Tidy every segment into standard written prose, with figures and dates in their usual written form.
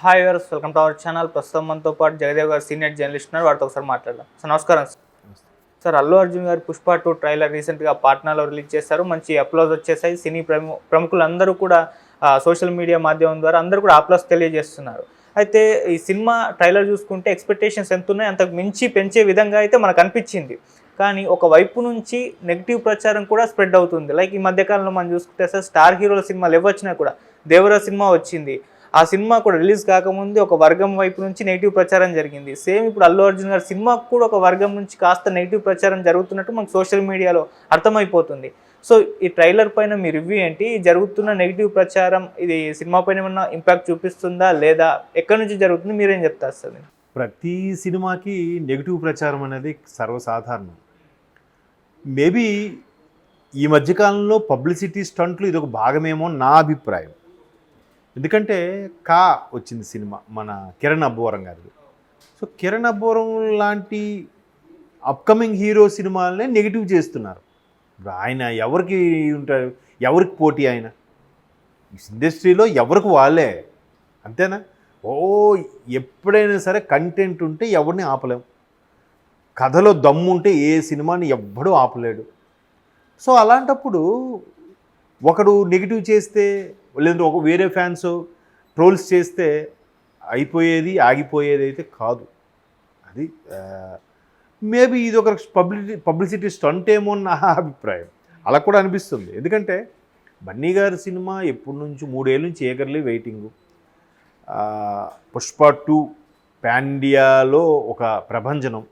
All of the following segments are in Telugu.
Hi viewers, welcome to our channel. ప్రస్తుతం మనతో పాటు జగదేవ్ గారు సీనియర్ జర్నలిస్ట్ ఉన్నారు. వారితో ఒకసారి మాట్లాడదాం. సార్ నమస్కారం. సార్, అల్లు అర్జున్ గారు పుష్ప 2 ట్రైలర్ రీసెంట్గా పాట్నాలో రిలీజ్ చేశారు. మంచి అప్లోజ్ వచ్చేసాయి. సినీ ప్రముఖులందరూ కూడా సోషల్ మీడియా మాధ్యమం ద్వారా అందరూ కూడా అప్లోజ్ తెలియజేస్తున్నారు. అయితే ఈ సినిమా ట్రైలర్ చూసుకుంటే ఎక్స్పెక్టేషన్స్ ఎంత ఉన్నాయి అంతకు మించి పెంచే విధంగా అయితే మనకు అనిపించింది. కానీ ఒక వైపు నుంచి నెగిటివ్ ప్రచారం కూడా స్ప్రెడ్ అవుతుంది. లైక్ ఈ మధ్యకాలంలో మనం చూసుకుంటే సార్, స్టార్ హీరోల సినిమాలు ఎవొచ్చినా కూడా, దేవరా సినిమా వచ్చింది, ఆ సినిమా కూడా రిలీజ్ కాకముందే ఒక వర్గం వైపు నుంచి నెగిటివ్ ప్రచారం జరిగింది. సేమ్ ఇప్పుడు అల్లు అర్జున్ గారి సినిమాకు కూడా ఒక వర్గం నుంచి కాస్త నెగిటివ్ ప్రచారం జరుగుతున్నట్టు మనకు సోషల్ మీడియాలో అర్థమైపోతుంది. సో ఈ ట్రైలర్ పైన మీ రివ్యూ ఏంటి? జరుగుతున్న నెగిటివ్ ప్రచారం ఇది సినిమా పైన ఏమన్నా ఇంపాక్ట్ చూపిస్తుందా లేదా ఎక్కడి నుంచి జరుగుతుంది, మీరేం చెప్తారు సార్? ప్రతి సినిమాకి నెగిటివ్ ప్రచారం అనేది సర్వసాధారణం. మేబీ ఈ మధ్యకాలంలో పబ్లిసిటీ స్టంట్లు ఇదొక భాగమేమో నా అభిప్రాయం. ఎందుకంటే వచ్చింది సినిమా మన కిరణ్ అబ్బవరం గారిది. సో కిరణ్ అబ్బవరం లాంటి అప్కమింగ్ హీరో సినిమాలనే నెగిటివ్ చేస్తున్నారు. ఆయన ఎవరికి ఉంటారు, ఎవరికి పోటీ? ఆయన ఇండస్ట్రీలో ఎవరికి వాళ్ళే, అంతేనా? ఎప్పుడైనా సరే కంటెంట్ ఉంటే ఎవరిని ఆపలేం. కథలో దమ్ము ఉంటే ఏ సినిమాని ఎవ్వడూ ఆపలేడు. సో అలాంటప్పుడు ఒకడు నెగిటివ్ చేస్తే, లేదంటే ఒక వేరే ఫ్యాన్స్ ట్రోల్స్ చేస్తే ఆగిపోయేది అయితే కాదు. అది మేబీ ఇది ఒక పబ్లిసిటీ స్టంట్ ఏమో నా అభిప్రాయం. అలా కూడా అనిపిస్తుంది. ఎందుకంటే బన్నీ గారి సినిమా ఎప్పటి నుంచి 3 ఏళ్ళ నుంచి ఏగర్లీ వెయిటింగు. పుష్ప 2 పాన్ ఇండియాలో ఒక ప్రభంజనం,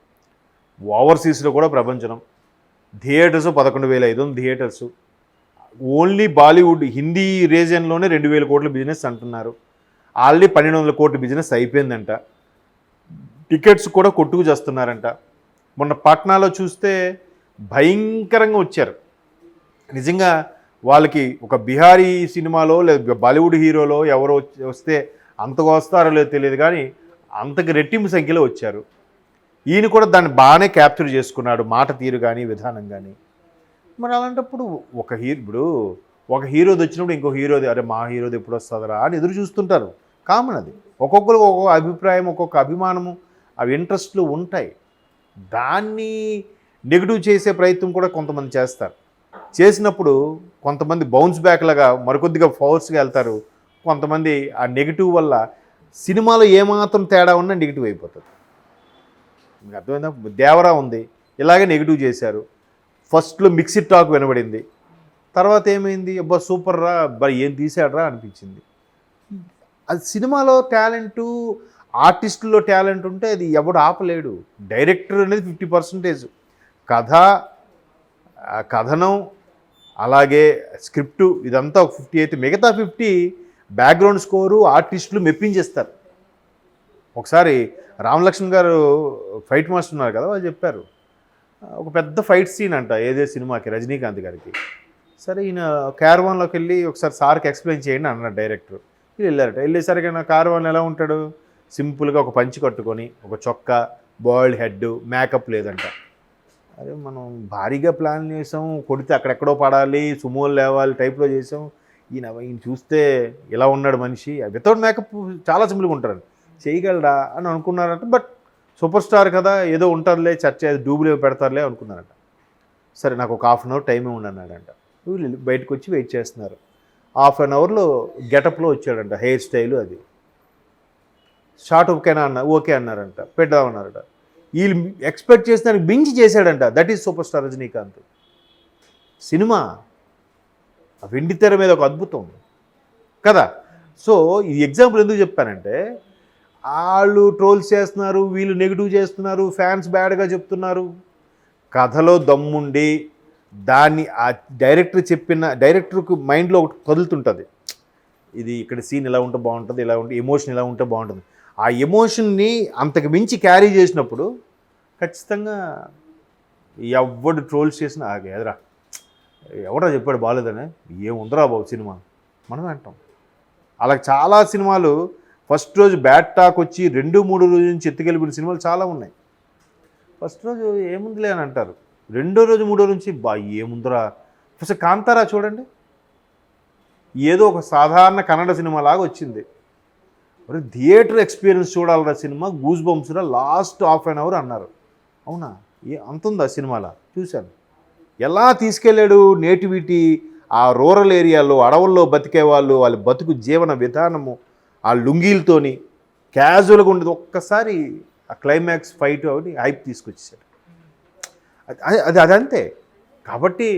ఓవర్సీస్లో కూడా ప్రభంజనం. Theatres 11,500 theatres. Only Bollywood Hindi రీజియన్లోనే 2,000 కోట్ల బిజినెస్ అంటున్నారు. ఆల్రెడీ 1,200 కోట్ల బిజినెస్ అయిపోయిందంట. టికెట్స్ కూడా కొట్టుకు చేస్తున్నారంట. మొన్న పాట్నాలో చూస్తే భయంకరంగా వచ్చారు. నిజంగా వాళ్ళకి ఒక బిహారీ సినిమాలో లేదా బాలీవుడ్ హీరోలో ఎవరో వస్తే అంతగా వస్తారో లేదో తెలియదు, కానీ అంతకు రెట్టింపు సంఖ్యలో వచ్చారు. ఈయన కూడా దాన్ని బాగానే క్యాప్చర్ చేసుకున్నాడు, మాట తీరు కానీ విధానం కానీ. మరి అలాంటప్పుడు ఒక హీరోది వచ్చినప్పుడు ఇంకో హీరోది, అరే మా హీరోది ఎప్పుడు వస్తుందరా అని ఎదురు చూస్తుంటారు. కామన్ అది. ఒక్కొక్కరు ఒక్కొక్క అభిప్రాయం, ఒక్కొక్క అభిమానము, అవి ఇంట్రెస్ట్లు ఉంటాయి. దాన్ని నెగిటివ్ చేసే ప్రయత్నం కూడా కొంతమంది చేస్తారు. చేసినప్పుడు కొంతమంది బౌన్స్ బ్యాక్ లాగా మరికొద్దిగా ఫోర్స్గా వెళ్తారు. కొంతమంది ఆ నెగిటివ్ వల్ల సినిమాలో ఏమాత్రం తేడా ఉన్నా నెగిటివ్ అయిపోతుంది. మీకు అర్థమైందా? దేవరా ఉంది, ఇలాగే నెగిటివ్ చేశారు. ఫస్ట్లో మిక్స్డ్ టాక్ వినబడింది. తర్వాత ఏమైంది, అబ్బా సూపర్ రా, అబ్బా ఏం తీసాడరా అనిపించింది. అది సినిమాలో టాలెంటు, ఆర్టిస్టుల్లో టాలెంట్ ఉంటే అది ఎవడు ఆపలేడు. డైరెక్టర్ అనేది 50%, కథనం అలాగే స్క్రిప్టు ఇదంతా ఒక 50 అయితే మిగతా 50 బ్యాక్గ్రౌండ్ స్కోరు, ఆర్టిస్టులు మెప్పించేస్తారు. ఒకసారి రామలక్ష్మణ్ గారు ఫైట్ మాస్టర్ ఉన్నారు కదా, వాళ్ళు చెప్పారు ఒక పెద్ద ఫైట్ సీన్ అంట ఏదే సినిమాకి, రజనీకాంత్ గారికి. సరే ఈయన క్యారవాన్లోకి వెళ్ళి ఒకసారి సార్కి ఎక్స్ప్లెయిన్ చేయండి అన్నాడు డైరెక్టర్. వీళ్ళు వెళ్ళారట. వెళ్ళేసరికి నా క్యారవాన్ ఎలా ఉంటాడు, సింపుల్గా ఒక పంచి కట్టుకొని, ఒక చొక్కా, బాయిల్డ్ హెడ్, మేకప్ లేదంట. అదే మనం భారీగా ప్లాన్ చేసాం, కొడితే అక్కడెక్కడో పడాలి, సుమోలు లేవాలి టైప్లో చేసాం. ఈయన చూస్తే ఇలా ఉన్నాడు మనిషి, వితౌట్ మేకప్ చాలా సింపుల్గా ఉంటారు, చేయగలడా అని అనుకున్నారంట. బట్ సూపర్ స్టార్ కదా, ఏదో ఉంటారులే, చర్చ డూబులు పెడతారులే అనుకున్నారంట. సరే నాకు ఒక 1/2 అవర్ టైం ఉండన్నాడంట. వీళ్ళు బయటకు వచ్చి వెయిట్ చేస్తున్నారు. 1/2 అవర్లో గెటప్లో వచ్చాడంట, హెయిర్ స్టైలు అది. షార్ట్ ఓకే అన్నారంట, పెడదామన్నారట. వీళ్ళు ఎక్స్పెక్ట్ చేసిన దానికి మించి చేశాడంట. That is super star Rajinikanth. Cinema వెండి తెర మీద ఒక అద్భుతం కదా. సో ఈ ఎగ్జాంపుల్ ఎందుకు చెప్పానంటే, వాళ్ళు ట్రోల్స్ చేస్తున్నారు, వీళ్ళు నెగిటివ్ చేస్తున్నారు, ఫ్యాన్స్ బ్యాడ్గా చెప్తున్నారు. కథలో దమ్ముండి దాన్ని ఆ డైరెక్టర్కు మైండ్లో ఒకటి కదులుతుంటుంది, ఇది ఇక్కడ సీన్ ఇలా ఉంటే బాగుంటుంది, ఇలా ఉంటే ఎమోషన్ ఇలా ఉంటే బాగుంటుంది. ఆ ఎమోషన్ని అంతకు మించి క్యారీ చేసినప్పుడు ఖచ్చితంగా ఎవడు ట్రోల్స్ చేసినా ఎదరా ఎవడరా చెప్పాడు బాగాలేదని, ఏముందరా బాబు సినిమా మనమే అంటాం. అలా చాలా సినిమాలు ఫస్ట్ రోజు బ్యాడ్ టాక్ వచ్చి 2-3 రోజుల నుంచి ఎత్తుకెళ్ళిపోయిన సినిమాలు చాలా ఉన్నాయి. ఫస్ట్ రోజు ఏముందిలే అని అంటారు, 2వ రోజు 3వ రోజు నుంచి ఏముందరా. ఫస్ట్ కాంతారా చూడండి, ఏదో ఒక సాధారణ కన్నడ సినిమా లాగా వచ్చింది. మరి థియేటర్ ఎక్స్పీరియన్స్ చూడాలరా సినిమా గూస్ బంప్స్రా లాస్ట్ హాఫ్ అన్ అవర్ అన్నారు. అవునా, అంత ఉందా సినిమాలో? చూశాను. ఎలా తీసుకెళ్ళాడు నేటివిటీ, ఆ రూరల్ ఏరియాలో అడవుల్లో బతికే వాళ్ళు, వాళ్ళ బతుకు జీవన విధానము, ఆ లుంగీలతోని క్యాజువల్గా ఉండేది. ఒక్కసారి ఆ క్లైమాక్స్ ఫైట్ ఒకటి హైప్ తీసుకొచ్చేసాడు. అదంతే. కాబట్టి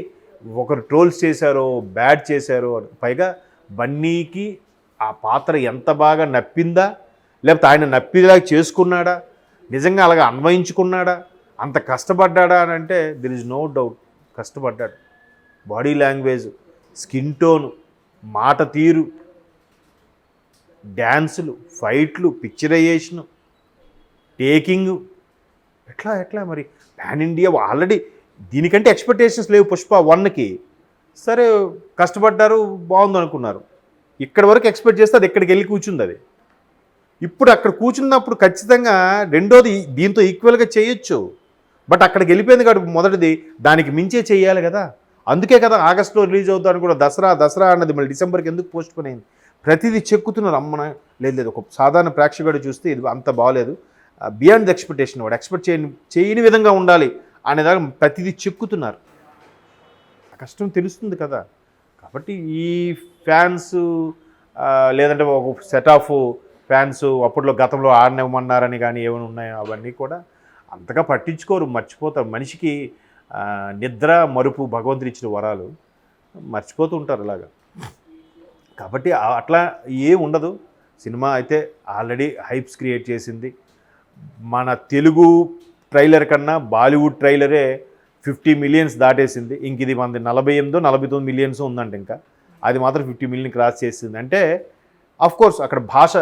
ఒకరు ట్రోల్స్ చేశారో బ్యాడ్ చేశారో, పైగా బన్నీకి ఆ పాత్ర ఎంత బాగా నప్పిందా, లేకపోతే ఆయన నప్పిలా చేసుకున్నాడా, నిజంగా అలాగా అన్వయించుకున్నాడా, అంత కష్టపడ్డాడా అని అంటే దెర్ ఇస్ నో డౌట్ కష్టపడ్డాడు. బాడీ లాంగ్వేజ్, స్కిన్ టోను, మాట తీరు, డ్యాన్సులు, ఫైట్లు, పిక్చరైజేషను, టేకింగు, ఎట్లా మరి పాన్ ఇండియా ఆల్రెడీ దీనికంటే ఎక్స్పెక్టేషన్స్ లేవు పుష్ప 1కి. సరే కష్టపడ్డారు, బాగుంది అనుకున్నారు. ఇక్కడ వరకు ఎక్స్పెక్ట్ చేస్తే అది ఎక్కడికి వెళ్ళి కూర్చుంది. అది ఇప్పుడు అక్కడ కూర్చున్నప్పుడు ఖచ్చితంగా రెండోది దీంతో ఈక్వల్గా చేయొచ్చు. బట్ అక్కడికి వెళ్ళిపోయింది కాబట్టి మొదటిది దానికి మించే చేయాలి కదా. అందుకే కదా ఆగస్టులో రిలీజ్ అవుతాను కూడా, దసరా అన్నది మళ్ళీ డిసెంబర్కి ఎందుకు పోస్ట్ పోన్ అయింది. ప్రతిదీ చెక్కుతున్నారు. అమ్మన లేదు ఒక సాధారణ ప్రేక్షకుడు చూస్తే ఇది అంత బాగలేదు, బియాండ్ ద ఎక్స్పెక్టేషన్, వాడు ఎక్స్పెక్ట్ చేయని విధంగా ఉండాలి అనేదాకా ప్రతిదీ చెక్కుతున్నారు. కష్టం తెలుస్తుంది కదా. కాబట్టి ఈ ఫ్యాన్స్ లేదంటే ఒక సెట్ ఆఫ్ ఫ్యాన్స్ అప్పట్లో గతంలో ఆడనివ్వమన్నారని కానీ ఏమైనా ఉన్నాయో అవన్నీ కూడా అంతగా పట్టించుకోరు, మర్చిపోతారు. మనిషికి నిద్ర మరుపు భగవంతుడు ఇచ్చిన వరాలు, మర్చిపోతూ ఉంటారు ఇలాగా. కాబట్టి అట్లా ఏం ఉండదు. సినిమా అయితే ఆల్రెడీ హైప్స్ క్రియేట్ చేసింది. మన తెలుగు ట్రైలర్ కన్నా బాలీవుడ్ ట్రైలరే 50 మిలియన్స్ దాటేసింది. ఇంక ఇది మనది 48-49 మిలియన్స్ ఉందంట. ఇంకా అది మాత్రం 50 మిలియన్ క్రాస్ చేసింది. అంటే కోర్స్ అక్కడ భాష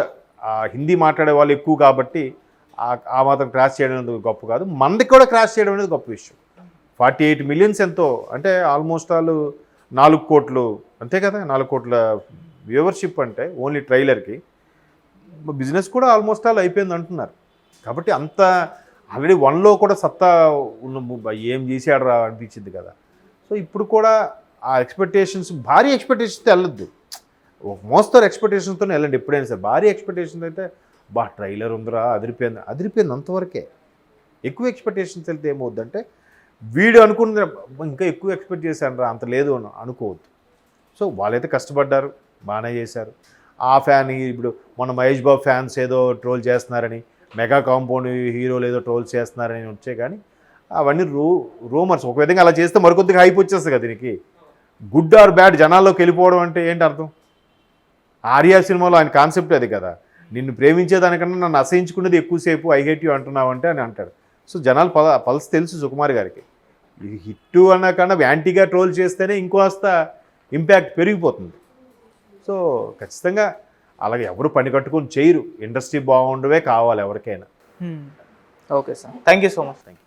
హిందీ మాట్లాడే వాళ్ళు ఎక్కువ కాబట్టి ఆ మాత్రం క్రాస్ చేయడం అనేది గొప్ప కాదు. మనది కూడా క్రాస్ చేయడం అనేది గొప్ప విషయం. 48 మిలియన్స్ ఎంతో అంటే ఆల్మోస్ట్ ఆల్ 4 కోట్లు అంతే కదా. 4 కోట్ల వ్యూవర్షిప్ అంటే ఓన్లీ ట్రైలర్కి. బిజినెస్ కూడా ఆల్మోస్ట్ ఆల్ అయిపోయింది అంటున్నారు. కాబట్టి అంత ఆల్రెడీ 1లో కూడా సత్తా ఉన్న ఏం చేసాడు రా అనిపించింది కదా. సో ఇప్పుడు కూడా ఆ ఎక్స్పెక్టేషన్స్, భారీ ఎక్స్పెక్టేషన్తో వెళ్ళొద్దు, మోస్తరు ఎక్స్పెక్టేషన్స్తో వెళ్ళండి ఎప్పుడైనా సరే. భారీ ఎక్స్పెక్టేషన్స్ అయితే ట్రైలర్ ఉందిరా అదిరిపోయింది అంతవరకే. ఎక్కువ ఎక్స్పెక్టేషన్స్ వెళ్తే ఏమవుద్దంటే వీడు అనుకున్న ఇంకా ఎక్కువ ఎక్స్పెక్ట్ చేశాను రా అంత లేదు అనుకోవద్దు. సో వాళ్ళైతే కష్టపడ్డారు, బాగానే చేశారు. ఆ ఫ్యాన్ ఇప్పుడు మన మహేష్ బాబు ఫ్యాన్స్ ఏదో ట్రోల్ చేస్తున్నారని, మెగా కాంపౌండ్ హీరోలు ఏదో ట్రోల్స్ చేస్తున్నారని వచ్చే, కానీ అవన్నీ రూమర్స్. ఒక విధంగా అలా చేస్తే మరికొద్దిగా హైప్ వచ్చేస్తుంది కదా దీనికి. గుడ్ ఆర్ బ్యాడ్ జనాల్లోకి వెళ్ళిపోవడం అంటే ఏంటి అర్థం? ఆర్యా సినిమాలో ఆయన కాన్సెప్ట్ అది కదా, నిన్ను ప్రేమించేదానికన్నా నన్ను అసహించుకునేది ఎక్కువసేపు ఐ హేట్ యూ అంటున్నావు అంటే అని అంటాడు. సో జనాలు పల్స్ తెలుసు సుకుమార్ గారికి. ఇది హిట్ అన్నా కన్నా యాంటీగా ట్రోల్ చేస్తేనే ఇంకోస్త ఇంపాక్ట్ పెరిగిపోతుంది. సో ఖచ్చితంగా అలాగే ఎవరు పని కట్టుకొని చేయరు. ఇండస్ట్రీ బాగుండవే కావాలి ఎవరికైనా. Okay sir, thank you so much. Thank you.